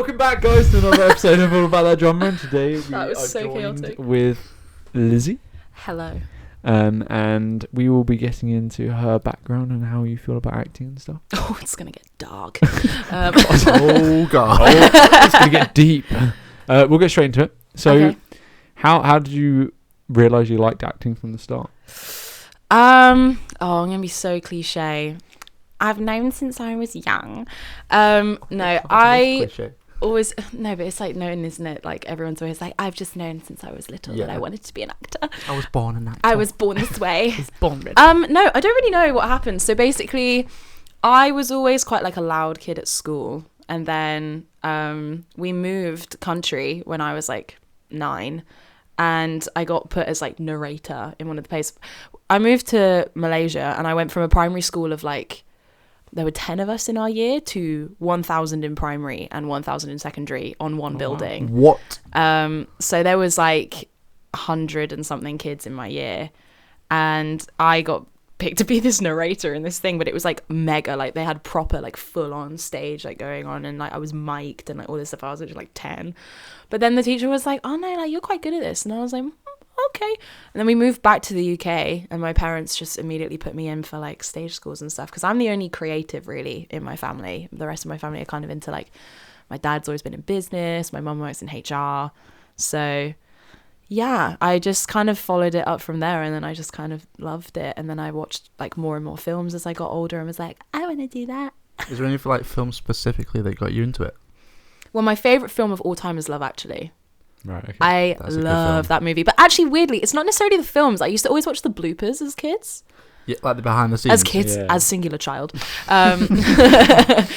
Welcome back, guys, to another episode of All About That Drama. And today we are so joined chaotic. with Lizzy. Hello. And we will be getting into her background and how you feel about acting and stuff. Oh, it's gonna get dark. Oh god, it's gonna get deep. We'll get straight into it. So, Okay. how did you realise you liked acting from the start? I'm gonna be so cliche. I've known since I was young. No, I always but it's like known, isn't it? Like everyone's always like, I've just known since I was little that I wanted to be an actor. I was born an actor. I was born this way. I was born ready. No, I don't really know what happened. So basically, I was always quite like a loud kid at school, and then we moved country when I was like 9, and I got put as like narrator in one of the places. I moved to Malaysia, and I went from a primary school of like, there were 10 of us in our year to 1,000 in primary and 1,000 in secondary on one building. What? So there was like 100 and something kids in my year, and I got picked to be this narrator in this thing, but it was like mega, like they had proper like full on stage like going on, and like I was mic'd and like all this stuff. I was just like 10, but then the teacher was like, oh no, like you're quite good at this, and I was like, okay. And then we moved back to the UK, and my parents just immediately put me in for like stage schools and stuff, because I'm the only creative really in my family. The rest of my family are kind of into like, my dad's always been in business, my mum works in HR, so yeah, I just kind of followed it up from there, and then I just kind of loved it, and then I watched like more and more films as I got older and was like, I want to do that. Is there any like films specifically that got you into it? Well, my favourite film of all time is Love Actually. Right. Okay. I That's a good love film. that movie, but actually weirdly it's not necessarily the films. I used to always watch the bloopers as kids. Yeah, like the behind the scenes. As kids, Yeah. as singular child. I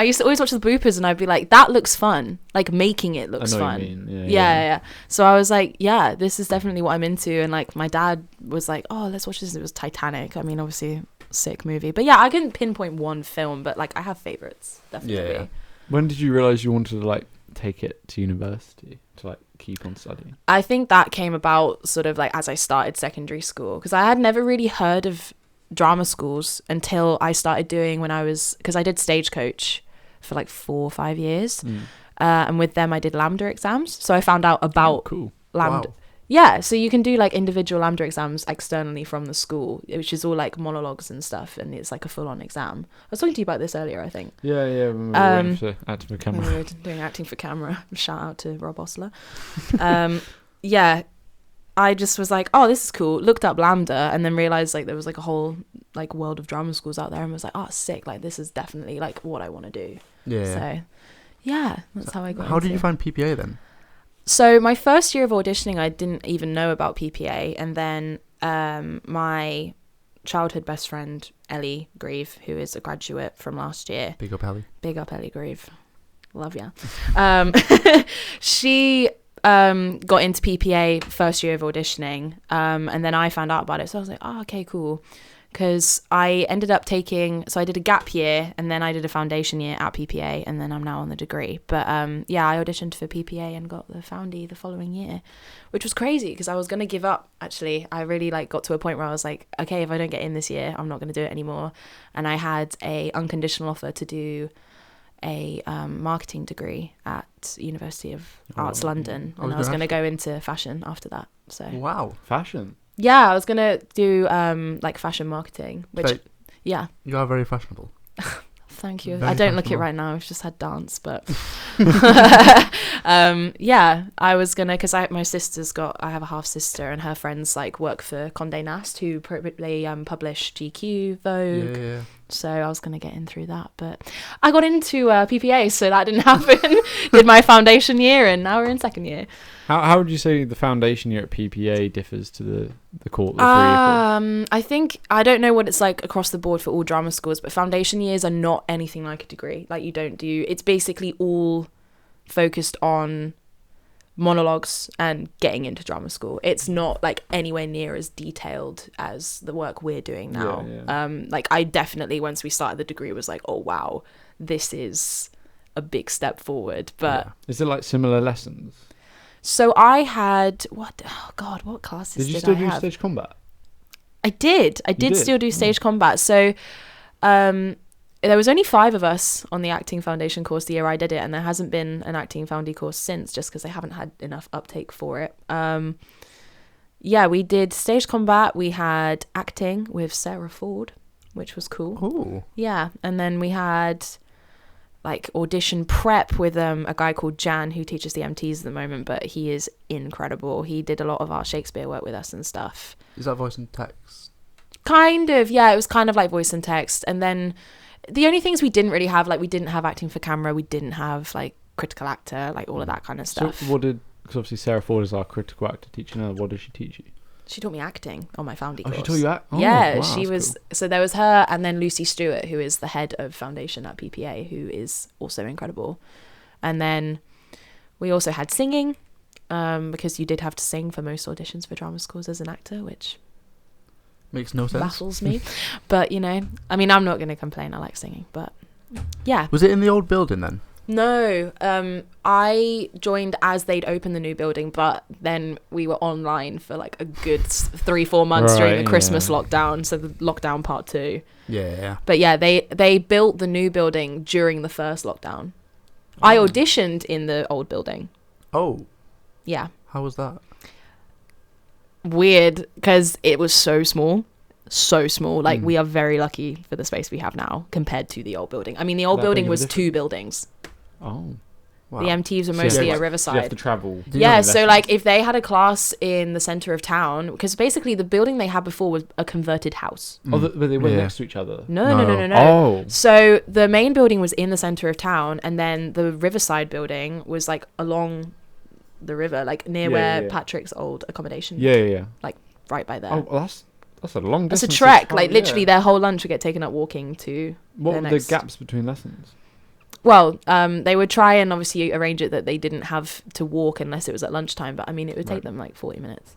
used to always watch the bloopers, and I'd be like, that looks fun. Like making it looks I know what fun. you mean. Yeah. So I was like, yeah, this is definitely what I'm into. And like my dad was like, oh, let's watch this. It was Titanic. I mean, obviously sick movie, but yeah, I couldn't pinpoint one film, but like I have favorites, definitely. Yeah. When did you realise you wanted to like take it to university to like keep on studying? I think that came about sort of like as I started secondary school, because I had never really heard of drama schools until I started doing because I did Stagecoach for like 4 or 5 years. And with them I did Lambda exams, so I found out about Cool. Lambda. Wow. Yeah, so you can do like individual Lambda exams externally from the school, which is all like monologues and stuff, and it's like a full-on exam. I was talking to you about this earlier, I think. Yeah. When we were waiting for acting for camera. When we were doing acting for camera. Shout out to Rob Osler. Yeah, I just was like, oh, this is cool. Looked up Lambda, and then realized like there was like a whole like world of drama schools out there, and was like, oh, sick. Like this is definitely like what I want to do. Yeah. So yeah, that's how I got. How did into you it. find PPA then? So my first year of auditioning, I didn't even know about PPA, and then my childhood best friend Ellie Grieve, who is a graduate from last year, Big up, Ellie. big up Ellie Grieve, love ya. She got into PPA first year of auditioning, and then I found out about it, so I was like, oh, okay, cool. Because I ended up so I did a gap year, and then I did a foundation year at PPA, and then I'm now on the degree. But yeah, I auditioned for PPA and got the foundie the following year, which was crazy because I was going to give up, actually. I really like got to a point where I was like, okay, if I don't get in this year, I'm not going to do it anymore. And I had a unconditional offer to do a marketing degree at University of Arts London, and I was going to go into fashion after that. So Wow. Fashion. yeah, I was gonna do like fashion marketing, which So yeah, you are very fashionable. thank you. Very I don't look it fashionable. right now. I've just had dance, but yeah, I was gonna, because I have a half sister, and her friends like work for Condé Nast, who probably publish GQ, Vogue. Yeah. So I was gonna get in through that, but I got into PPA, so that didn't happen. Did my foundation year, and now we're in second year. How would you say the foundation year at PPA differs to the core? The 3 year I think, I don't know what it's like across the board for all drama schools, but foundation years are not anything like a degree. Like it's basically all focused on monologues and getting into drama school. It's not like anywhere near as detailed as the work we're doing now. Yeah. Like I definitely, once we started the degree, was like, oh wow, this is a big step forward. But Is it like similar lessons? so I had what classes Did you did still I do have? stage combat? I did did? still do stage combat. So there was only 5 of us on the acting foundation course the year I did it, and there hasn't been an acting foundie course since, just because they haven't had enough uptake for it. We did stage combat. We had acting with Sarah Ford, which was cool. Oh. Yeah, and then we had like audition prep with a guy called Jan who teaches the MTs at the moment, but he is incredible. He did a lot of our Shakespeare work with us and stuff. Is that voice and text? Kind of, yeah. It was kind of like voice and text. And then the only things we didn't really have, like we didn't have acting for camera, we didn't have like critical actor, like all of that kind of stuff. So because obviously Sarah Ford is our critical actor teacher now, what does she teach you? She taught me acting on my foundie course. She taught you acting? Yeah, wow, she was. Cool. So there was her, and then Lucy Stewart, who is the head of foundation at PPA, who is also incredible. And then we also had singing, because you did have to sing for most auditions for drama schools as an actor, which makes no sense. Baffles me. But I mean, I'm not going to complain. I like singing, but yeah. Was it in the old building then? No, I joined as they'd opened the new building, but then we were online for like a good 3-4 months during the Christmas lockdown, so the lockdown part 2. Yeah. But yeah, they built the new building during the first lockdown. I auditioned in the old building. Oh. Yeah. How was that? Weird, because it was so small. Like we are very lucky for the space we have now compared to the old building. I mean, the old building was 2 buildings. Oh, wow. The MTs were mostly at Riverside. You have to travel. Yeah, so like if they had a class in the centre of town, because basically the building they had before was a converted house. Oh, but they weren't next to each other? No. Oh. So the main building was in the centre of town, and then the Riverside building was like along the river, like near where Patrick's old accommodation. Yeah. Like right by there. Oh, well, that's a long distance. That's a trek. Like literally their whole lunch would get taken up walking to What were the gaps between lessons? Well, they would try and obviously arrange it that they didn't have to walk unless it was at lunchtime, but I mean, it would take them like 40 minutes.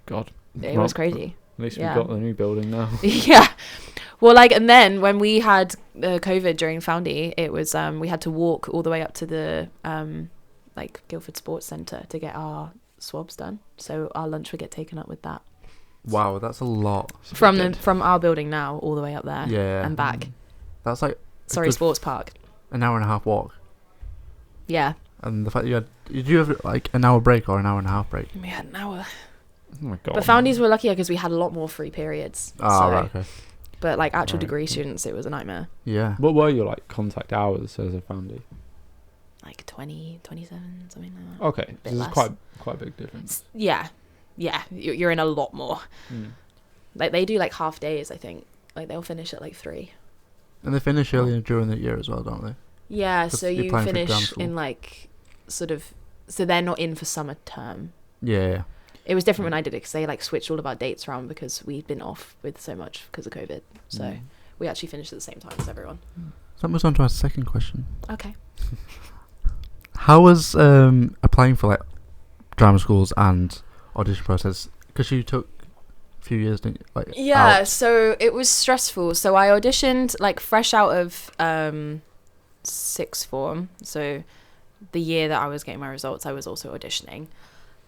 God. It was crazy. At least we've got the new building now. Yeah. Well, like, and then when we had COVID during Foundie, it was, we had to walk all the way up to the, like, Guildford Sports Centre to get our swabs done. So our lunch would get taken up with that. Wow, that's a lot. From our building now all the way up there and back. That's like... Sports Park. An hour and a half walk. Yeah. And the fact that did you have like an hour break or an hour and a half break? We had an hour. Oh my God. But Foundies were luckier because we had a lot more free periods. Right, okay. But like actual degree students, it was a nightmare. Yeah. What were your like contact hours as a foundie? Like 20, 27, something like that. Okay, so this is quite a big difference. Yeah. You're in a lot more. Like they do like half days, I think. Like they'll finish at like 3. And they finish earlier during the year as well, don't they? Yeah, so you finish in like sort of, so they're not in for summer term. Yeah. It was different when I did it because they like switched all of our dates around because we'd been off with so much because of COVID. So we actually finished at the same time as everyone. So that moves on to our second question. Okay. How was applying for like drama schools and audition process? Because you took few years, didn't you? Like, out. So it was stressful. So I auditioned like fresh out of sixth form. So the year that I was getting my results, I was also auditioning.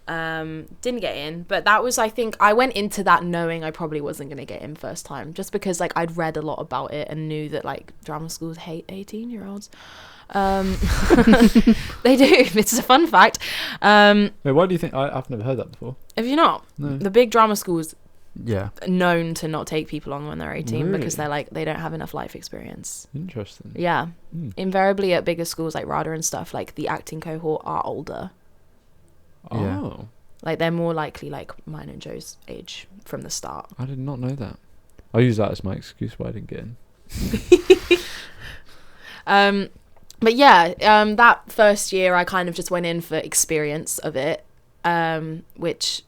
Didn't get in, but that was, I think I went into that knowing I probably wasn't going to get in first time, just because like I'd read a lot about it and knew that like drama schools hate 18-year-olds. They do. It's a fun fact. Wait, why do you think I've never heard that before? Have you not? No. The big drama schools Yeah. known to not take people on when they're 18 Really? because they're like they don't have enough life experience. Interesting. Yeah. Invariably at bigger schools like RADA and stuff, like the acting cohort are older. Oh. Yeah. Like they're more likely like mine and Joe's age from the start. I did not know that. I use that as my excuse why I didn't get in. But yeah, that first year I kind of just went in for experience of it, which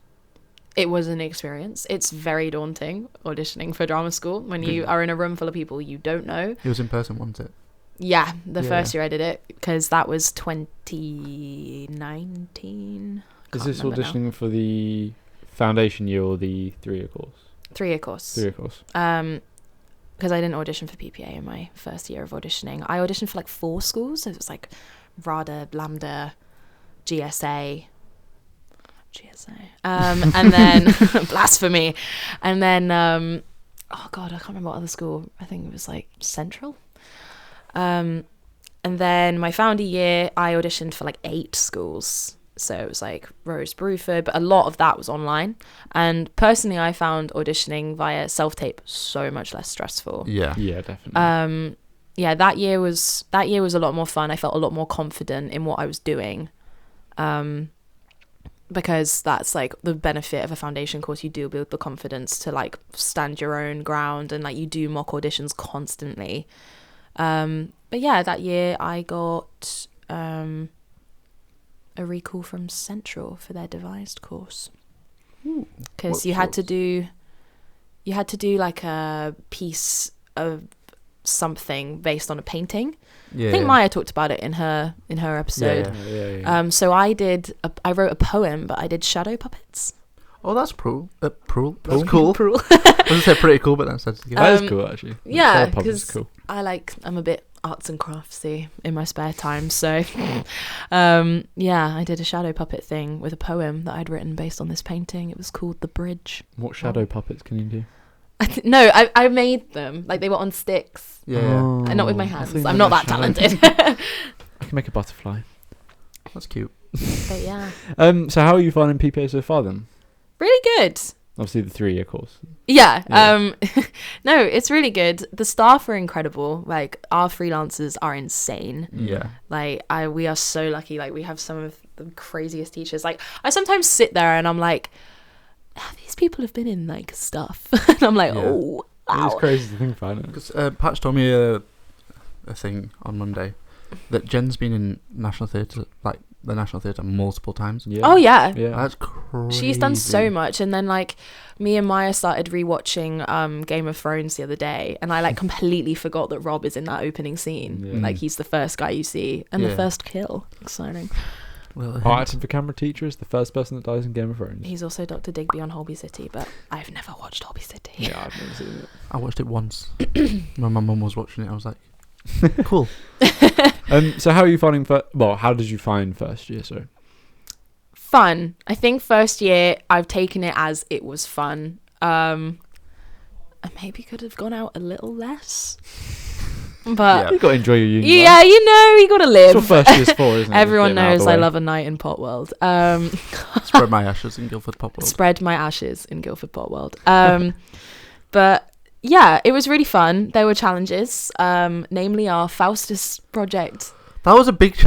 it was an experience. It's very daunting auditioning for drama school when you are in a room full of people you don't know. It was in person, wasn't it? Yeah, the first year I did it, because that was 2019. Is this auditioning for the foundation year or the 3-year course? 3-year course. 3-year course. Because I didn't audition for PPA in my first year of auditioning. I auditioned for like 4 schools. So it was like RADA, Lambda, GSA, and then blasphemy, and then oh god, I can't remember what other school. I think it was like Central. And then my founder year, I auditioned for like 8 schools. So it was like Rose, Bruford, but a lot of that was online. And personally, I found auditioning via self-tape so much less stressful. Yeah, definitely. Yeah, that year was a lot more fun. I felt a lot more confident in what I was doing. Because that's like the benefit of a foundation course. You do build the confidence to like stand your own ground, and like you do mock auditions constantly. But yeah, that year I got a recall from Central for their devised course, because you had to do like a piece of something based on a painting. I think Maya talked about it in her episode. Yeah. So I wrote a poem, but I did shadow puppets. Oh, that's cool. That's cool. I was gonna say pretty cool, but that sounds good. That is cool, actually. Yeah, because cool. I'm a bit arts and craftsy in my spare time, so yeah, I did a shadow puppet thing with a poem that I'd written based on this painting. It was called The Bridge. What shadow puppets can you do? No, I made them. Like, they were on sticks. And not with my hands. I'm not that talented. I can make a butterfly. That's cute. But yeah. So how are you finding PPA so far then? Really good. Obviously the 3-year course. Yeah. No, it's really good. The staff are incredible. Like, our freelancers are insane. Yeah. Like, we are so lucky. Like, we have some of the craziest teachers. Like, I sometimes sit there and I'm like, these people have been in like stuff. And I'm like, oh, wow. It's crazy to think about it. Because Patch told me a thing on Monday that Jen's been in National Theatre, like the National Theatre, multiple times. Yeah. Oh yeah. That's crazy. She's done so much. And then like me and Maya started rewatching Game of Thrones the other day, and I like completely forgot that Rob is in that opening scene. Yeah. Like, he's the first guy you see and the first kill. Exciting. Acting for camera teacher is the first person that dies in Game of Thrones. He's also Dr. Digby on Holby City, but I've never watched Holby City. Yeah, I've never seen it. I watched it once. When my mum was watching it, I was like, cool. So how are you finding how did you find first year, sorry? Fun. I think first year I've taken it as it was fun. I maybe could have gone out a little less. But you got to enjoy your uni. Yeah, you got to live. That's what first year's for, isn't it? Everyone knows I love a night in Potworld. Spread my ashes in Guildford Potworld. Spread my ashes in Guildford Potworld. But yeah, it was really fun. There were challenges, namely our Faustus project. That was a big...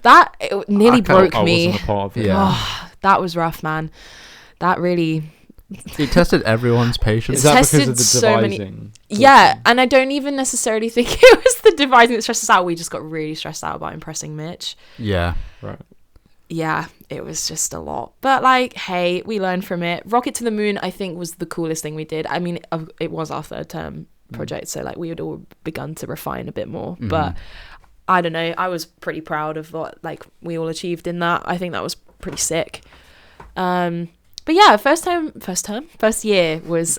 It nearly broke me. I wasn't a part of it. Yeah. Oh, that was rough, man. That really... It tested everyone's patience. Is that because tested of the so devising? Yeah, and I don't even necessarily think it was the devising that stressed us out. We just got really stressed out about impressing Mitch. Yeah. Right. Yeah, it was just a lot. But like, hey, we learned from it. Rocket to the Moon, I think, was the coolest thing we did. I mean, it was our 3rd term project, so like we had all begun to refine a bit more. Mm-hmm. But I don't know, I was pretty proud of what like we all achieved in that. I think that was pretty sick. But yeah, first year was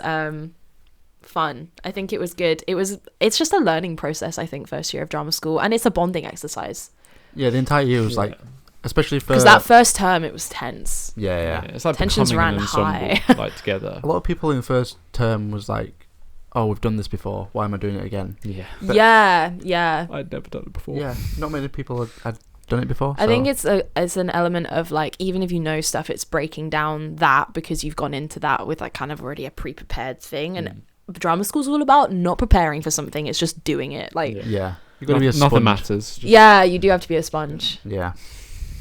fun. I think it was good. It's just a learning process, I think, first year of drama school, and it's a bonding exercise. Yeah, the entire year was like, especially for... Because that first term, it was tense. Yeah. It's like tensions ran an ensemble, high. like together. A lot of people in the first term was like, oh, we've done this before, why am I doing it again? Yeah. But yeah. I'd never done it before. Yeah, not many people had done it before. I think it's an element of like, even if you know stuff, it's breaking down that because you've gone into that with like kind of already a pre-prepared thing. And drama school's all about not preparing for something, it's just doing it. Like, yeah, you got to be a sponge. Nothing matters. Yeah, you do have to be a sponge. Yeah.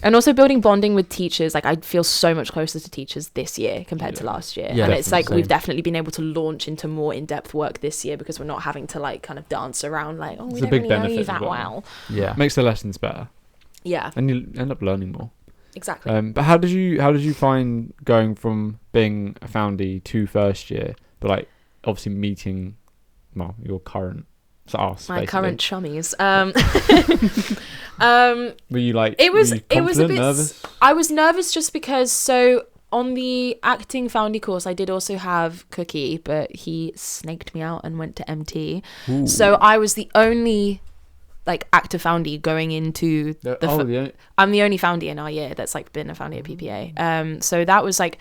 And also building bonding with teachers. Like, I feel so much closer to teachers this year compared to last year. Yeah, and it's like, same. we've definitely been able to launch into more in-depth work this year because we're not having to like kind of dance around like, we don't really know you that well. Yeah. Makes the lessons better. Yeah. And you end up learning more. Exactly. But how did you find going from being a foundie to first year, but like obviously meeting your current current chummies. Were you like it was a bit nervous? I was nervous just because on the acting foundie course I did also have Cookie, but he snaked me out and went to MT. Ooh. So I was the only like actor foundie going into I'm the only foundie in our year that's like been a foundie at PPA. So that was like,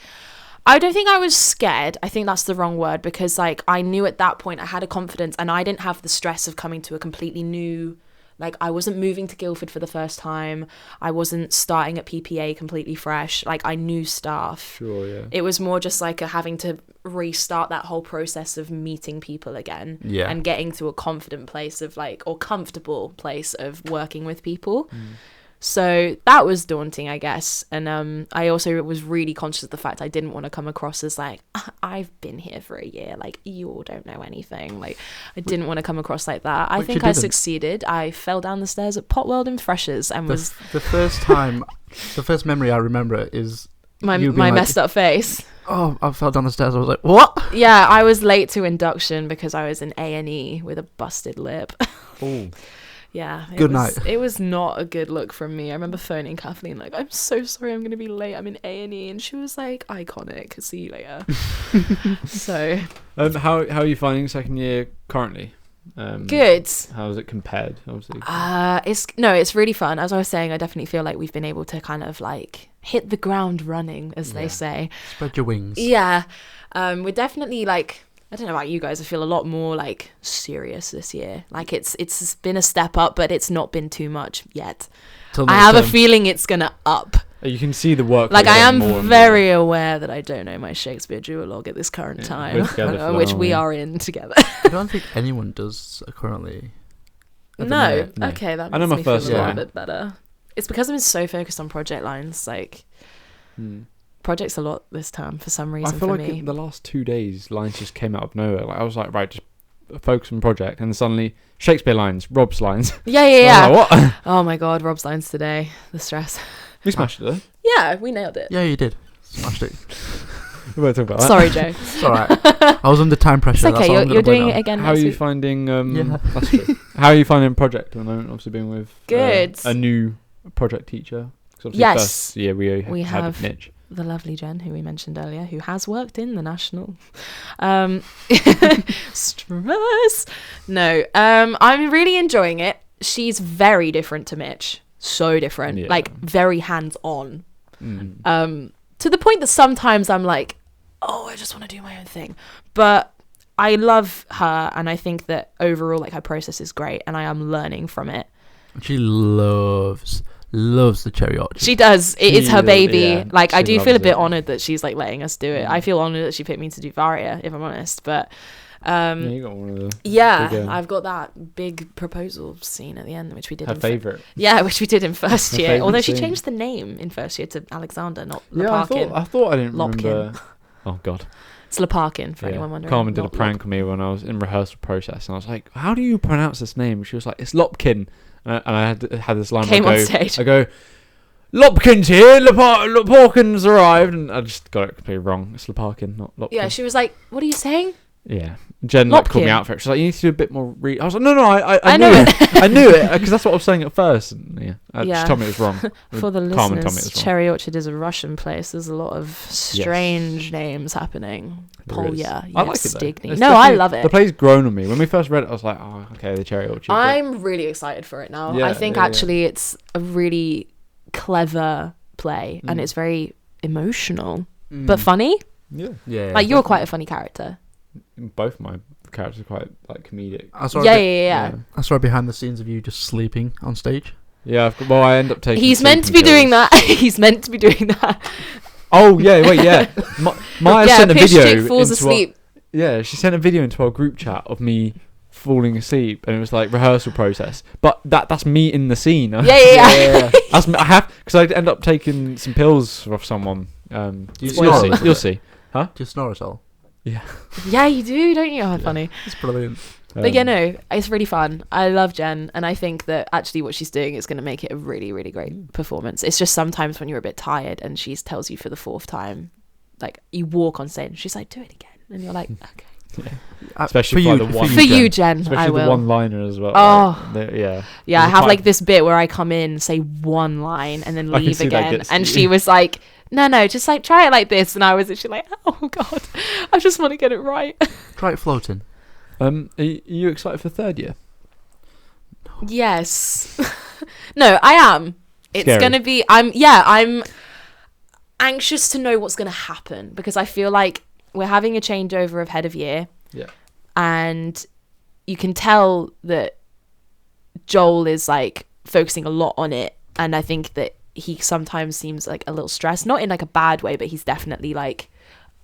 I don't think I was scared. I think that's the wrong word, because like I knew at that point I had a confidence, and I didn't have the stress of coming to a completely new, like I wasn't moving to Guildford for the first time. I wasn't starting at PPA completely fresh. Like I knew staff. Sure, yeah. It was more just like having to restart that whole process of meeting people again, and getting to a confident place of like, or comfortable place of working with people. So that was daunting, I guess. And I also was really conscious of the fact I didn't want to come across as like, I've been here for a year, like you all don't know anything. Like I didn't want to come across like that. I think I succeeded. I fell down the stairs at Potworld in Freshers and was the first time, the first memory I remember is my messed up face. Oh, I fell down the stairs. I was like, what? Yeah, I was late to induction because I was in A&E with a busted lip. Oh. Yeah. Good night. It was not a good look from me. I remember phoning Kathleen like, I'm so sorry, I'm going to be late. I'm in A&E. And she was like, iconic. See you later. So. How are you finding second year currently? Good. How is it compared? Obviously. It's really fun. As I was saying, I definitely feel like we've been able to kind of like hit the ground running, as they say. Spread your wings. Yeah. We're definitely like, I don't know about you guys, I feel a lot more like serious this year. Like it's been a step up, but it's not been too much yet. I have a feeling it's gonna up. You can see the work. Like I am very aware that I don't know my Shakespeare duologue at this current time, which we are in together. I don't think anyone does currently. No. Okay, that makes me feel a little line. bit better. It's because I've been so focused on project lines, like projects a lot this term for some reason. I feel for like me. the last 2 days, lines just came out of nowhere. Like I was like, right, just focus on project, and then suddenly Shakespeare lines, Rob's lines. Yeah. Like, what? Oh my god, Rob's lines today. The stress. We smashed it though. Yeah, we nailed it. Yeah, you did. Smashed it. We won't talk about that. Sorry, Joe. It's alright. I was under time pressure. It's okay, you're doing it again. How are you week. finding? Yeah. That's true. How are you finding project at the moment? Obviously, being with Good. A new project teacher. Yes. First year we have Mitch. The lovely Jen, who we mentioned earlier, who has worked in the National. Stress. No, I'm really enjoying it. She's very different to Mitch. So different. Yeah. Like, very hands-on. To the point that sometimes I'm like, oh, I just want to do my own thing. But I love her, and I think that overall, like, her process is great, and I am learning from it. She loves the cherry orchard. She does. It is her baby. Yeah, like, I do feel a bit it. honoured that she's, like, letting us do it. I feel honoured that she picked me to do Varia, if I'm honest. But, you got one of the yeah, I've got that big proposal scene at the end, which we did. Her favourite. Yeah, which we did in first year. Although she scene. changed the name in first year to Alexander, not Yeah, Leparkin. I thought I didn't Lopkin. remember. Oh God. It's Leparkin, for anyone wondering. Carmen did a not prank on me when I was in rehearsal process, and I was like, "How do you pronounce this name?" She was like, "It's Lopkin," and I had this line. Came on stage. I go, "Lopkin's here. Leparkin's arrived," and I just got it completely wrong. It's Leparkin, not Lopkin. Yeah, she was like, "What are you saying?" Yeah, Jen like called me Lopkin. out for it. She's like, "You need to do a bit more." I was like, "No, I knew it. I knew it because that's what I was saying at first." And she told me it was wrong. For the Carmen told me it listeners, was wrong. Cherry Orchard is a Russian place. There's a lot of strange names happening. There is. Polya, I like it though. Stigny. It's No, I definitely- love it. The play's grown on me. When we first read it, I was like, "Oh, okay, the Cherry Orchard." I'm really excited for it now. Yeah, I think yeah, actually it's a really clever play, and it's very emotional, but funny. Yeah. Like, you're quite a funny character. Both my characters are quite like comedic. I saw Yeah. I saw behind the scenes of you just sleeping on stage. Yeah, I end up taking. He's meant to be doing that. He's meant to be doing that. Oh yeah, wait, yeah. Maya sent a Pish video. Chick falls asleep. She sent a video into our group chat of me falling asleep, and it was like rehearsal process. But that's me in the scene. Yeah. That's me, I have because I end up taking some pills off someone. You'll see. Do you snore at all? Yeah, you do, don't you? Oh, funny. It's brilliant. But yeah, no, it's really fun. I love Jen, and I think that actually what she's doing is going to make it a really, really great performance. It's just sometimes when you're a bit tired and she tells you for the fourth time, like, you walk on stage and she's like, do it again. And you're like, okay. Especially for the one. For you, Jen, Especially I will. the one-liner as well. Oh. Like, Yeah, I There's have quite- like this bit where I come in, say one line, and then I can leave see that again. gets And to she you. was like, no, just like try it like this. And I was literally like, oh God, I just want to get it right. Try it floating. Are you excited for third year? Yes. No, I am. It's Scary. going to be, anxious to know what's going to happen, because I feel like we're having a changeover of head of year. Yeah. And you can tell that Joel is like focusing a lot on it, and I think that he sometimes seems like a little stressed, not in like a bad way, but he's definitely like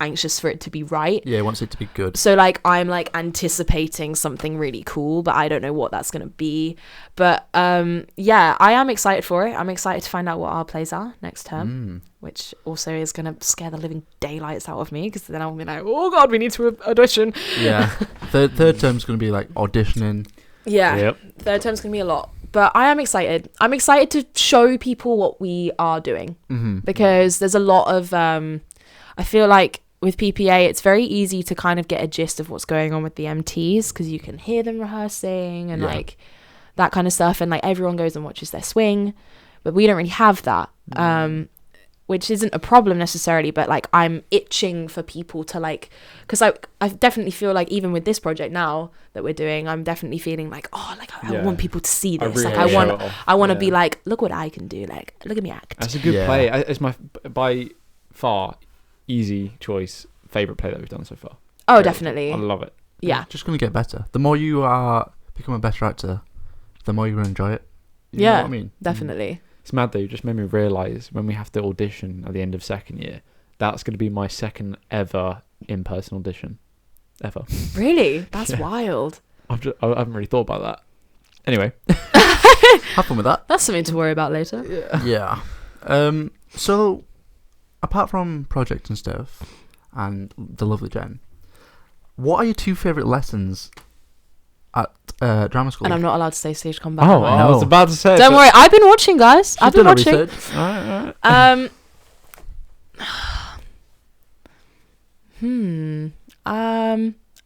anxious for it to be right. Yeah, he wants it to be good. So like I'm like anticipating something really cool, but I don't know what that's gonna be. But yeah, I am excited for it. I'm excited to find out what our plays are next term, which also is gonna scare the living daylights out of me, because then I'll be like, oh god, we need to audition. Yeah. Third term's gonna be like auditioning. Yeah. Yep. Third term's gonna be a lot. But I am excited. I'm excited to show people what we are doing, because there's a lot of I feel like with PPA, it's very easy to kind of get a gist of what's going on with the MTs, because you can hear them rehearsing and like that kind of stuff, and like everyone goes and watches their swing, but we don't really have that, which isn't a problem necessarily, but like I'm itching for people to like, because I definitely feel like even with this project now that we're doing, I'm definitely feeling like, oh, like I want people to see this. Really I want to be like, look what I can do, like look at me act. That's a good play. It's my by far easy choice favorite play that we've done so far. Oh, definitely. I love it. Yeah. It's just going to get better. The more you become a better actor, the more you're going to enjoy it. You know what I mean? Definitely. It's mad though. You just made me realise when we have to audition at the end of second year, that's going to be my second ever in-person audition. Ever. Really? That's wild. I haven't really thought about that. Anyway. Have fun with that. That's something to worry about later. Yeah. So, apart from projects and stuff, and the lovely Jen, what are your two favourite lessons at drama school? And I'm not allowed to say stage combat. Oh, I was about to say. Don't worry, I've been watching, guys. I've been watching. All right.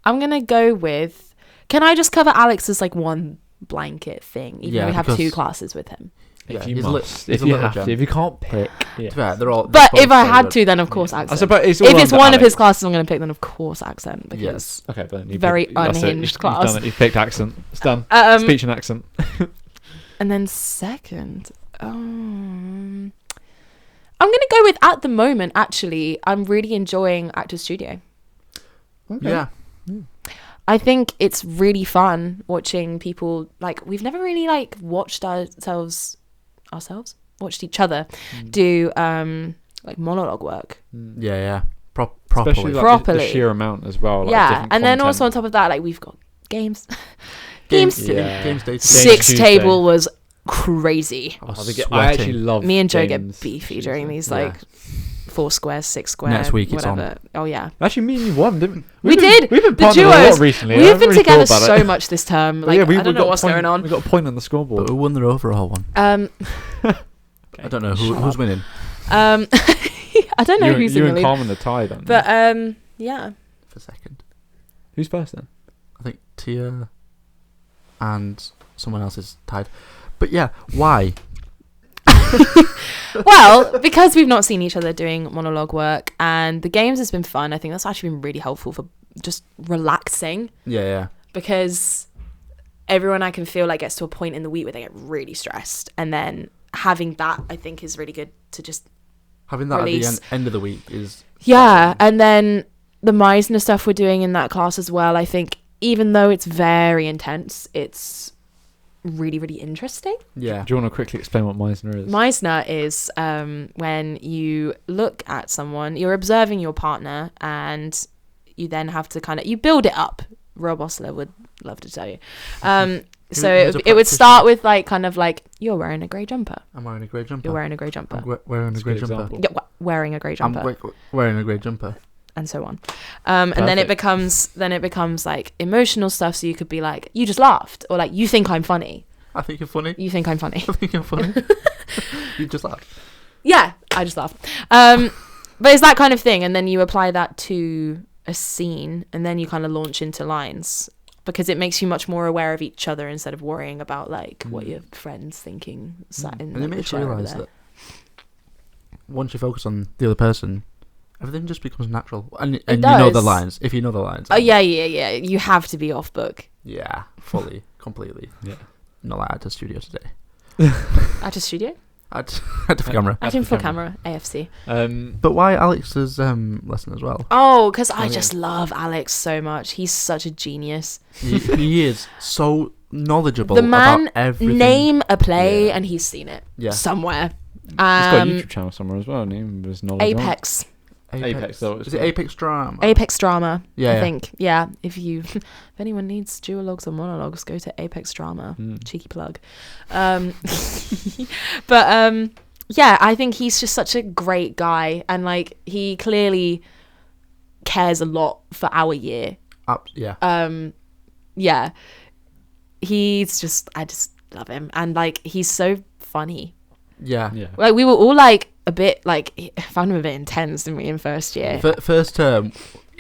I'm gonna go with. Can I just cover Alex as like one blanket thing, even though we have two classes with him? If Yeah, you must, he's if a you little have to, gem. if you can't pick, They're all. But if I had to, then of course I accent. suppose If it's one of his classes, I'm going to pick, then of course accent. Because Yes. Okay, but then very unhinged class. You've done it. You've picked accent. It's done. Speech and accent. And then second, I'm going to go with, at the moment, actually, I'm really enjoying Actors Studio. Okay. Yeah. I think it's really fun watching people, like, we've never really like watched watched each other do like monologue work. Yeah. Especially like the sheer amount as well. Like yeah, and then also on top of that, like we've got games. Games day. Six table was crazy. I actually love. Me and Joe get beefy during these like 4 square, 6 square. Next week whatever. it's on. Oh yeah. Actually, me and you won, didn't we? We've been partnered duos. a lot recently. We've been together so much this term. Like I don't know what's going on. We got a point on the scoreboard. But who won the overall one? I don't know who's winning. I don't know who's in the lead. You and Carmen the tie then. But yeah. For second. Who's first then? I think Tia and someone else is tied. But yeah, why? Well, because we've not seen each other doing monologue work, and the games has been fun. I think that's actually been really helpful for just relaxing. Yeah. Because everyone, I can feel like, gets to a point in the week where they get really stressed, and then having that, I think, is really good to just having that release. at the end of the week is and then the Meisner stuff we're doing in that class as well. I think even though it's very intense, it's really, really interesting. Yeah. Do you want to quickly explain what Meisner is? Meisner is when you look at someone, you're observing your partner, and you then have to kind of, you build it up. Rob Osler would love to tell you. So it would start with like kind of like, you're wearing a grey jumper. I'm wearing a grey jumper. You're wearing a grey jumper. I'm wearing a grey jumper. Yeah, wearing a grey jumper. I'm wearing a grey jumper. And so on. And then it becomes like emotional stuff. So you could be like, you just laughed, or like, you think I'm funny. I think you're funny. You think I'm funny. I think you're funny. You just laughed. Yeah, I just laughed. But it's that kind of thing, and then you apply that to a scene, and then you kind of launch into lines, because it makes you much more aware of each other instead of worrying about like what your friend's thinking sat in. And it makes you realise there. that once you focus on the other person, everything just becomes natural, and you know the lines. If you know the lines. Oh yeah. You have to be off book. Yeah, fully, completely. Yeah. Not like Actors Studio today. Actors Studio. Add for camera. Add him for camera, AFC. But why Alex's lesson as well? Oh, because I yeah. just love Alex so much. He's such a genius. He is so knowledgeable The man about everything. name a play and he's seen it somewhere. He's got a YouTube channel somewhere as well. Name was knowledge. Apex. Apex. Though, Is it Apex Drama? Apex Drama. Yeah, I think. Yeah. If anyone needs duologues or monologues, go to Apex Drama. Cheeky plug. But yeah, I think he's just such a great guy, and like he clearly cares a lot for our year. Yeah. Yeah. He's just, I just love him, and like he's so funny. Yeah. Like we were all like a bit like, found him a bit intense, didn't we, in first year? First term,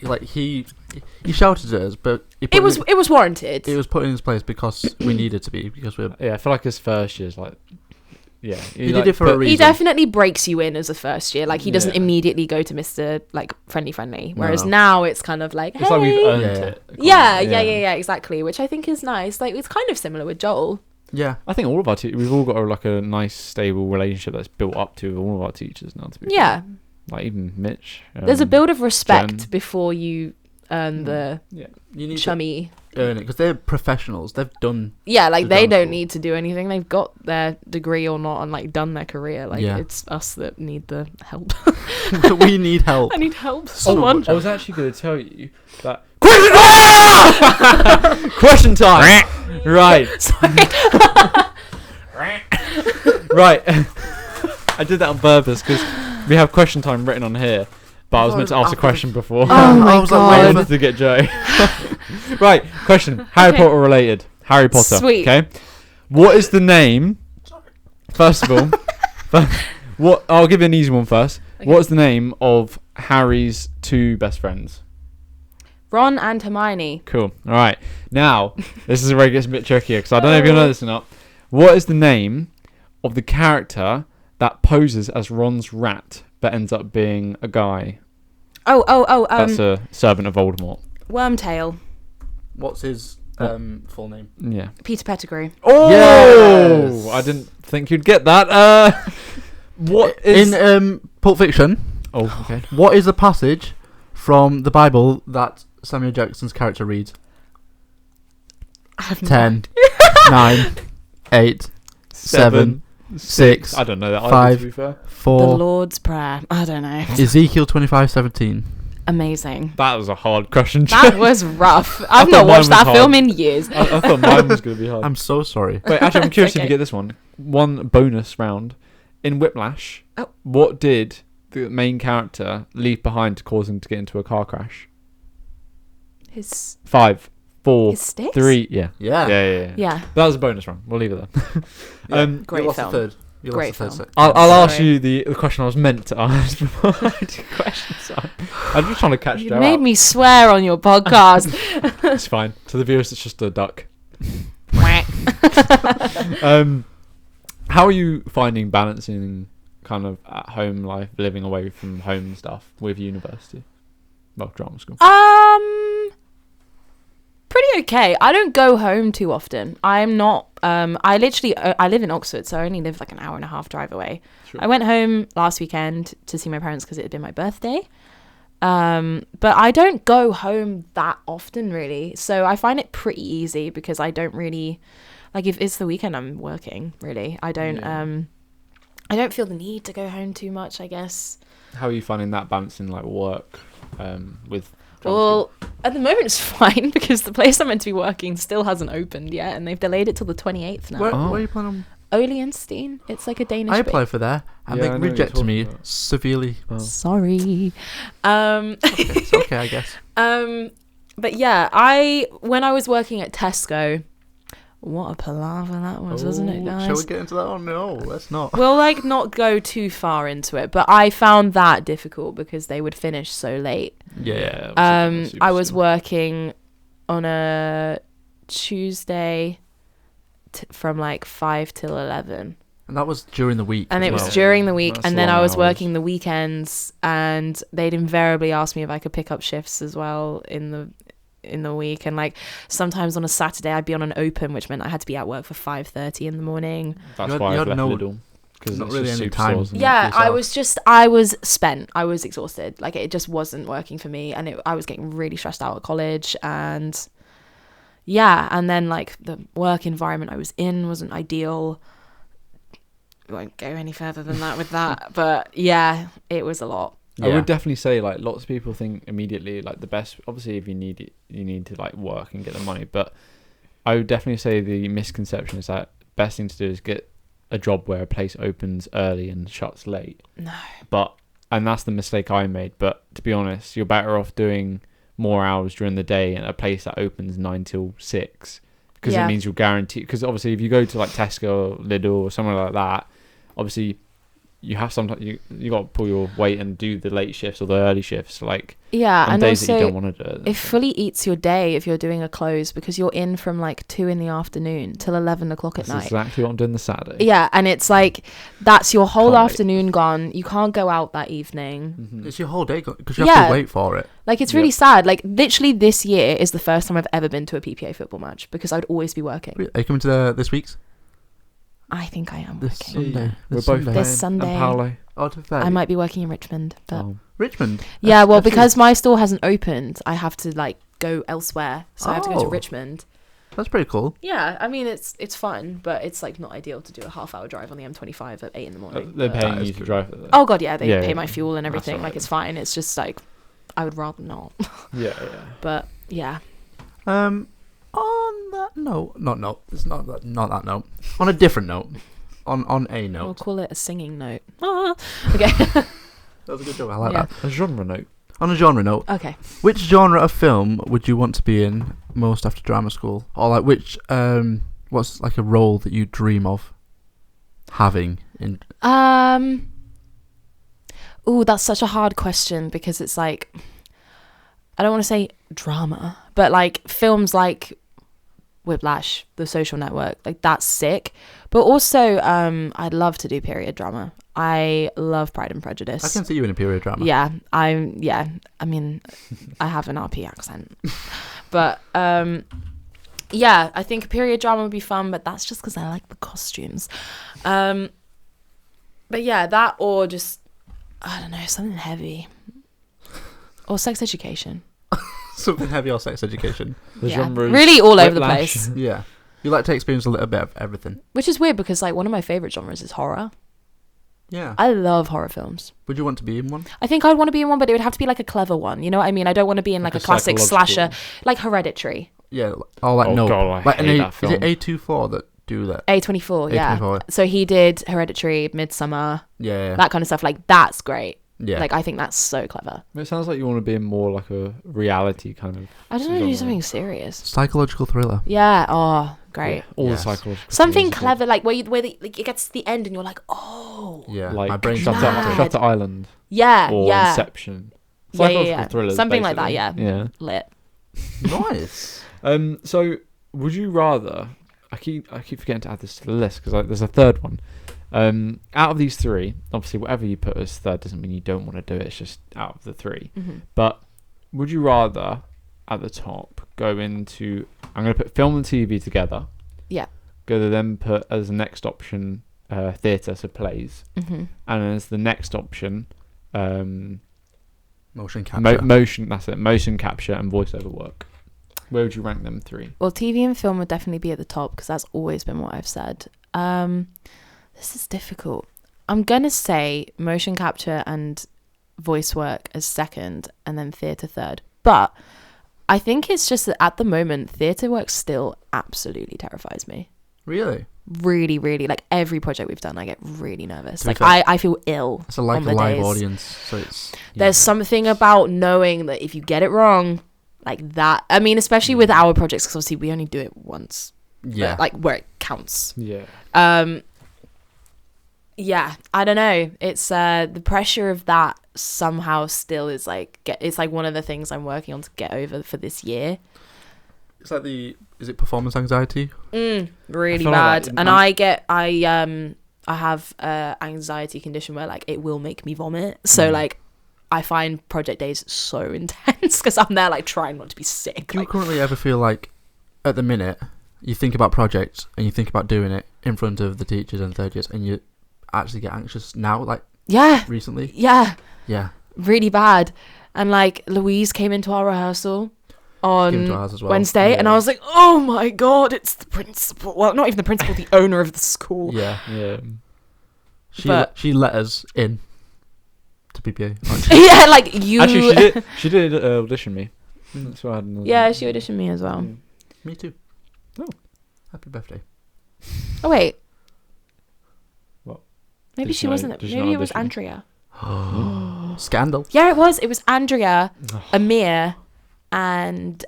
like he shouted at us, but it was warranted. It was put in his place because we needed to be, because we're. Yeah, I feel like his first year's like. Yeah, he did it for a reason. He definitely breaks you in as a first year. Like he doesn't Yeah. immediately go to Mr. like friendly. Whereas now it's kind of like, hey. It's like we've earned Yeah. it. Yeah, exactly. Which I think is nice. Like it's kind of similar with Joel. Yeah. I think all of our we've all got like a nice stable relationship that's built up to all of our teachers now. To be Yeah. fair. Like even Mitch. There's a build of respect Jen. before you earn the You need chummy. to earn it because they're professionals. They've done. Yeah, like the they dance don't school. need to do anything. They've got their degree or not and like done their career. Like Yeah. it's us that need the help. We need help. I need help. Someone. I was actually going to tell you that. Question time! Right. Sorry. Right. I did that on purpose because we have question time written on here, but I was meant to ask a question before. Oh my I was like, God. I wanted to get Joe. Right, question. Harry Okay. Potter related. Harry Potter. Sweet. Okay. What is the name? First of all, what? I'll give you an easy one first. Okay. What is the name of Harry's two best friends? Ron and Hermione. Cool. All right. Now, this is where it gets a bit trickier because I don't know if you know this or not. What is the name of the character that poses as Ron's rat but ends up being a guy? That's That's a servant of Voldemort. Wormtail. What's his full name? Yeah. Peter Pettigrew. Oh! Yes! I didn't think you'd get that. What is... In Pulp Fiction? Oh, okay. What is the passage from the Bible that Samuel Jackson's character reads? I have no 10, 9, 8, 7, 6, I don't know that either, 5, to be fair. The 4. Lord's Prayer. I don't know. Ezekiel 25:17. Amazing. That was a hard question. That was rough. I've thought not mine watched was that hard. film in years. I thought mine was going to be hard. I'm so sorry. Wait, actually, I'm curious if okay. you get this one. One bonus round. In Whiplash, what did the main character leave behind to cause him to get into a car crash? His 5, 4, his sticks? 3. Yeah. Yeah. Yeah. That was a bonus round. We'll leave it there. Great You lost film. the third. You Great lost the third film. set. I'll ask Sorry. you the question I was meant to ask before I do questions. I'm just trying to catch You Joe made out. me swear on your podcast. It's fine. To the viewers, it's just a duck. Quack. How are you finding balancing kind of at home life, living away from home stuff with university? Well, drama school. Pretty okay. I don't go home too often. I'm not. I literally. I live in Oxford, so I only live like an hour and a half drive away. Sure. I went home last weekend to see my parents because it had been my birthday. But I don't go home that often, really. So I find it pretty easy because I don't really like if it's the weekend. I'm working. Really, I don't. Yeah. I don't feel the need to go home too much, I guess. How are you finding that balancing like work with drama Well, at the moment it's fine because the place I'm meant to be working still hasn't opened yet, and they've delayed it till the 28th now. Where Oh. are you planning Olienstein. It's like a Danish. on? I applied for there and Yeah, I they know what you're rejected me talking about. severely. school? Oh. Sorry. It's okay, I guess. But yeah, when I was working at Tesco, what a palaver that was, wasn't it, guys? Shall we get into that? Oh no, let's not. We'll like not go too far into it, but I found that difficult because they would finish so late. Yeah. I was working on a Tuesday from like 5 till 11. And that was during the week. And as it was well. during the week, That's and then long I was hours. working the weekends, and they'd invariably ask me if I could pick up shifts as well in the week. And like sometimes on a Saturday I'd be on an open, which meant I had to be at work for 5:30 in the morning. That's You had- why you I've had left no- Lidl. because Not it's really just any superstores time. and Yeah, yourself. I was spent. I was exhausted. Like, it just wasn't working for me, and I was getting really stressed out at college, and yeah, and then like the work environment I was in wasn't ideal. Won't go any further than that with that, but yeah, it was a lot. I would definitely say, like, lots of people think immediately, like, the best, obviously if you need it, you need to like work and get the money, but I would definitely say the misconception is that best thing to do is get a job where a place opens early and shuts late. No. And that's the mistake I made, but to be honest, you're better off doing more hours during the day at a place that opens 9 till 6, because it means you'll guarantee, because obviously if you go to like Tesco or Lidl or somewhere like that, obviously you have sometimes you got to pull your weight and do the late shifts or the early shifts, like on and days also that you don't want to do it. it fully eats your day if you're doing a close, because you're in from like 2 in the afternoon till 11 o'clock at That's night. exactly what I'm doing this Saturday. Yeah, and it's like that's your whole Can't wait. afternoon gone. You can't go out that evening. Mm-hmm. It's your whole day because you have to wait for it. Like, it's really sad. Like, literally this year is the first time I've ever been to a PPA football match, because I'd always be working. Are you coming to this week's? I think I am This working. Sunday. We're both This playing, Sunday. And Paolo. Oh, to fair. I might be working in Richmond, but Richmond. yeah, well, FC. because my store hasn't opened, I have to like go elsewhere, so I have to go to Oh. Richmond. That's pretty cool. Yeah, I mean it's fun, but it's like not ideal to do a half-hour drive on the M25 at 8 in the morning. They're but- paying That you is to true. drive it there. Oh god, yeah, they Yeah, pay yeah. my fuel and everything. That's Like, alright. it's fine. It's just like I would rather not. Yeah. But yeah, On that note, it's not that note. On a different note, on a we'll note. call it a singing note. Ah, okay. That was a good joke. I like Yeah. that. A genre note. On a genre note, Okay. which genre of film would you want to be in most after drama school, or like which what's like a role that you dream of having in? Oh, that's such a hard question, because it's like, I don't want to say drama, but like films like Whiplash, The Social Network, like that's sick. But also, I'd love to do period drama. I love Pride and Prejudice. I can see you in a period drama. Yeah, I mean, I have an RP accent, but yeah, I think a period drama would be fun, but that's just because I like the costumes. But yeah, that, or just, I don't know, something heavy, or sex education. Something heavy or sex education. The Yeah. genres. Really all over the Whiplash. place. Yeah, you like to experience a little bit of everything. Which is weird, because like one of my favorite genres is horror. Yeah. I love horror films. Would you want to be in one? I think I'd want to be in one, but it would have to be like a clever one. You know what I mean? I don't want to be in like a classic slasher, like Hereditary. Yeah. Or like Oh, no. God, I like hate that is film. it A24 that do that? A24, yeah. A24. So he did Hereditary, Midsummer, Yeah. that kind of stuff. Like, that's great. Yeah. Like, I think that's so clever. It sounds like you want to be in more like a reality kind of. I don't know, do genre. something serious. Psychological thriller. Yeah. Oh, great. Yeah, all Yes. the psychological. Something thrillers are clever, like where like it gets to the end and you're like, oh. Yeah. good. my Like brain Shutter, Mad. Shutter Island Yeah. or yeah. Inception. Yeah, Psychological thrillers. Something like that. basically. Yeah. Yeah. Lit. Nice. So, would you rather? I keep forgetting to add this to the list because there's a third one. Out of these three, obviously, whatever you put as third doesn't mean you don't want to do it. It's just out of the three. Mm-hmm. But would you rather, at the top, go into? I'm going to put film and TV together. Yeah. Go to then put as the next option theatre, so plays, Mm-hmm. and as the next option Motion capture. motion. That's it. Motion capture and voiceover work. Where would you rank them three? Well, TV and film would definitely be at the top, because that's always been what I've said. This is difficult. I'm going to say motion capture and voice work as second, and then theatre third. But I think it's just that at the moment, theatre work still absolutely terrifies me. Really? Really, really. Like, every project we've done, I get really nervous. To be Like, fair, I feel ill. It's like on a the live days. audience, so it's. There's something about knowing that if you get it wrong, like that. I mean, especially with our projects, because obviously we only do it once. Yeah. Like, where it counts. Yeah. Yeah, I don't know. It's the pressure of that somehow still is like it's like one of the things I'm working on to get over for this year. It's like is it performance anxiety? Really feel bad. like that- And I have a anxiety condition where like it will make me vomit. So like I find project days so intense because I'm there like trying not to be sick. Do you Like, currently ever feel like, at the minute, you think about projects and you think about doing it in front of the teachers and third years, and actually get anxious now, like Yeah. recently? Yeah. Yeah. Really bad. And like Louise came into our rehearsal Came to on ours as well. Wednesday, and Yeah. I was like, oh my god, it's the principal. Well, not even the principal, the owner of the school. Yeah. Yeah. She let us in to PPA. Yeah, like you. Actually, she did audition me. That's why I had another. Yeah, she auditioned me as well. Yeah. Me too. Oh. Happy birthday. Oh wait. What? Maybe Did she she not- wasn't. did she Maybe not it was audition? Andrea. Scandal. Yeah, it was. It was Andrea, Oh. Amir, and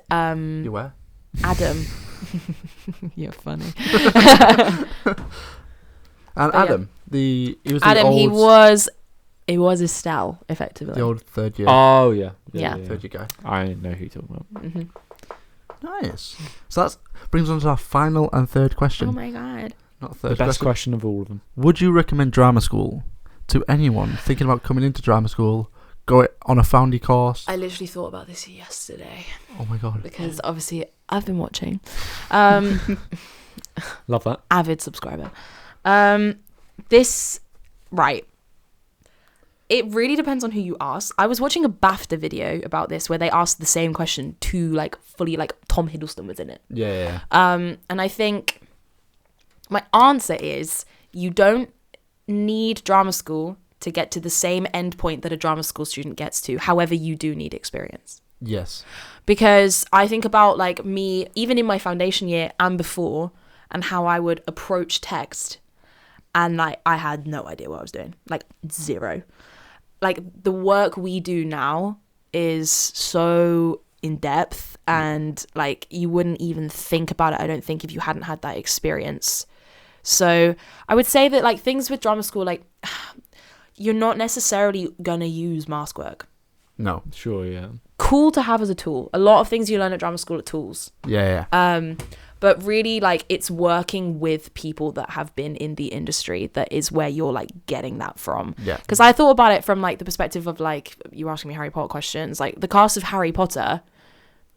You were? Adam. You're funny. And But yeah. Adam, he was Adam, the he old, was Estelle, effectively. the old third year Oh yeah. Yeah. third year guy. I know who you're talking about. hmm Nice. So that brings on to our final and third question. Oh my god. Not The third best question. question of all of them. Would you recommend drama school to anyone thinking about coming into drama school? Go on a foundry course. I literally thought about this yesterday Oh my god. because obviously I've been watching. Love that. Avid subscriber. Right. It really depends on who you ask. I was watching a BAFTA video about this where they asked the same question to like fully like Tom Hiddleston was in it. Yeah. And I think my answer is you don't need drama school to get to the same end point that a drama school student gets to. However, you do need experience. Yes. Because I think about like me, even in my foundation year and before, and how I would approach text. And like, I had no idea what I was doing, like zero. Like the work we do now is so in depth and like you wouldn't even think about it, I don't think, if you hadn't had that experience. So I would say that like things with drama school, like you're not necessarily gonna use mask work. No. Sure. Yeah. Cool to have as a tool. A lot of things you learn at drama school are tools. Yeah. But really, like, it's working with people that have been in the industry that is where you're, like, getting that from. Yeah. Because I thought about it from, like, the perspective of, like, you were asking me Harry Potter questions. Like, the cast of Harry Potter,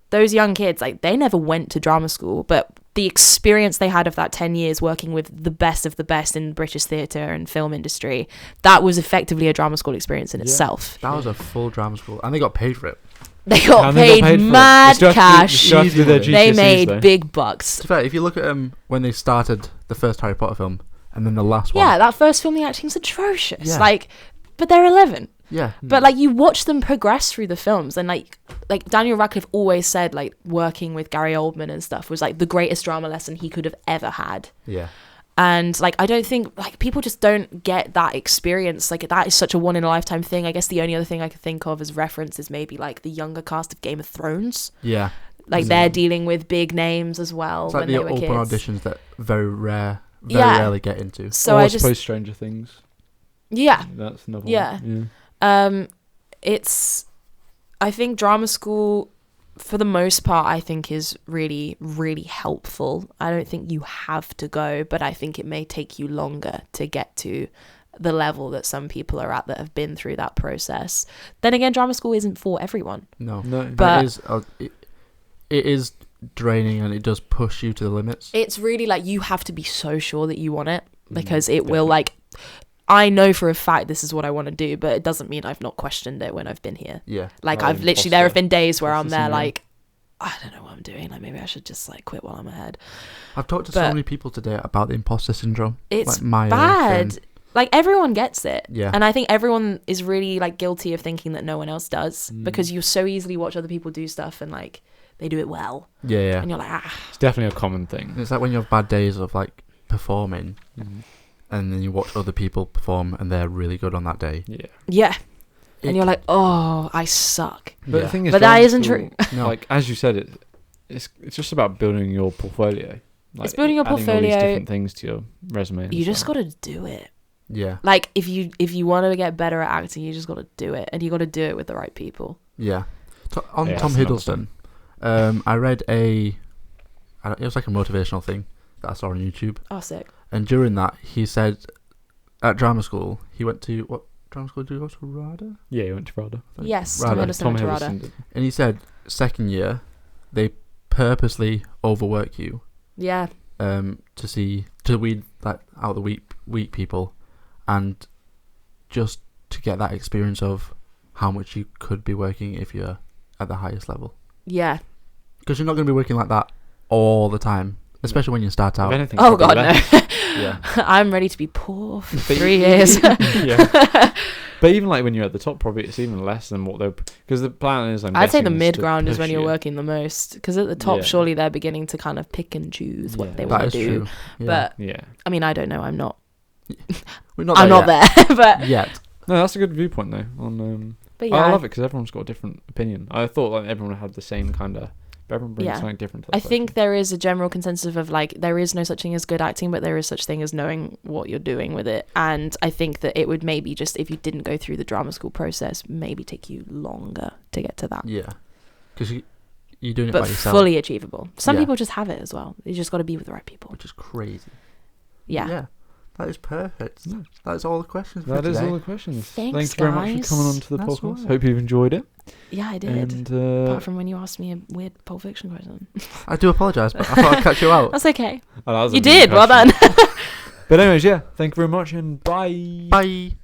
those young kids, like, they never went to drama school. But the experience they had of that 10 years working with the best of the best in British theatre and film industry, that was effectively a drama school experience in itself. That was a full drama school, and they got paid for it. They got And they got paid paid for it. mad They still have to do- cash. they still have to do their They GCSEs made though. big bucks. To be fair, if you look at when they started the first Harry Potter film and then the last one. Yeah, that first film, the acting's atrocious. Yeah. Like, but they're 11. Yeah. But like you watch them progress through the films, and like Daniel Radcliffe always said, like working with Gary Oldman and stuff was like the greatest drama lesson he could have ever had. Yeah. And like I don't think like people just don't get that experience. Like that is such a one in a lifetime thing. I guess the only other thing I could think of as reference is maybe like the younger cast of Game of Thrones. Yeah. Like they're dealing with big names as well It's like when the they were open kids. auditions that very Yeah. rarely get into. So or I just suppose Stranger Things. yeah. That's another Yeah. one. Yeah. It's I think drama school for the most part I think is really, really helpful. I don't think you have to go, but I think it may take you longer to get to the level that some people are at that have been through that process. Then again, drama school isn't for everyone. No. No. But- It is draining, and it does push you to the limits. It's really like you have to be so sure that you want it, because it definitely. will like I know for a fact this is what I want to do, but it doesn't mean I've not questioned it when I've been here. Yeah. Like Oh, I've literally, there have imposter. been days where I'm Imposter there syndrome. like, I don't know what I'm doing. Like maybe I should just like quit while I'm ahead. I've talked to so But- many people today about the imposter syndrome. It's like my bad. thing. Like everyone gets it. Yeah. And I think everyone is really like guilty of thinking that no one else does, Mm. because you so easily watch other people do stuff and like they do it well. Yeah. And you're like, It's definitely a common thing. It's like when you have bad days of like performing, and then you watch other people perform and they're really good on that day. Yeah. yeah. It- And you're like, oh, I suck. But Yeah. the thing is, But that drama isn't school, true. No. Like as you said, it's just about building your portfolio. Like, It's building your adding all these portfolio. different things to your resume. and You just stuff. got to do it. Yeah. Like if you want to get better at acting, you just got to do it, and you got to do it with the right people. Yeah. On Yeah, Tom that's another Hiddleston, I read it was like a motivational thing that I saw on YouTube. Oh, sick. And during that, he said at drama school, he went to, what drama school did you go to? RADA? Yeah, you went to RADA. Yes, Rada. Tom Hiddleston went to Rada. did. And he said, second year, they purposely overwork you Yeah. to weed like out the weak people, and just to get that experience of how much you could be working if you're at the highest level. Yeah. Because you're not going to be working like that all the time, especially when you start out. If anything, Oh probably God, less. no. Yeah. I'm ready to be poor for But 3 years. Yeah. But even like when you're at the top, probably it's even less than what they're, because the plan is. I'd say the guessing, mid to ground is push when you're you. working the most, because at the top, Yeah. surely they're beginning to kind of pick and choose what Yeah. they That want That to is do. true. Yeah. But Yeah. I mean, I don't know. I'm not. We're not I'm not yet. there. But Yet. No, that's a good viewpoint though. but yeah, I love it because everyone's got a different opinion. I thought like everyone had the same kind of, but everyone brings Yeah. something different to the I think there is a general consensus of like there is no such thing as good acting, but there is such thing as knowing what you're doing with it. And I think that it would maybe just, if you didn't go through the drama school process, maybe take you longer to get to that. Yeah. Because you're doing it But by yourself. fully achievable. Some Yeah. people just have it as well. You just got to be with the right people. Which is crazy. Yeah. Yeah. That is perfect. Yeah. That is all the questions for That is today. all the questions. Thanks, Thank you very much guys. for coming on to the That's podcast. all. Hope you've enjoyed it. Yeah, I did. And Apart from when you asked me a weird Pulp Fiction question. I do apologise, but I thought I'd catch you out. That's okay. oh, that was a You mean did. Well question. done. But anyways, yeah. Thank you very much and bye. Bye.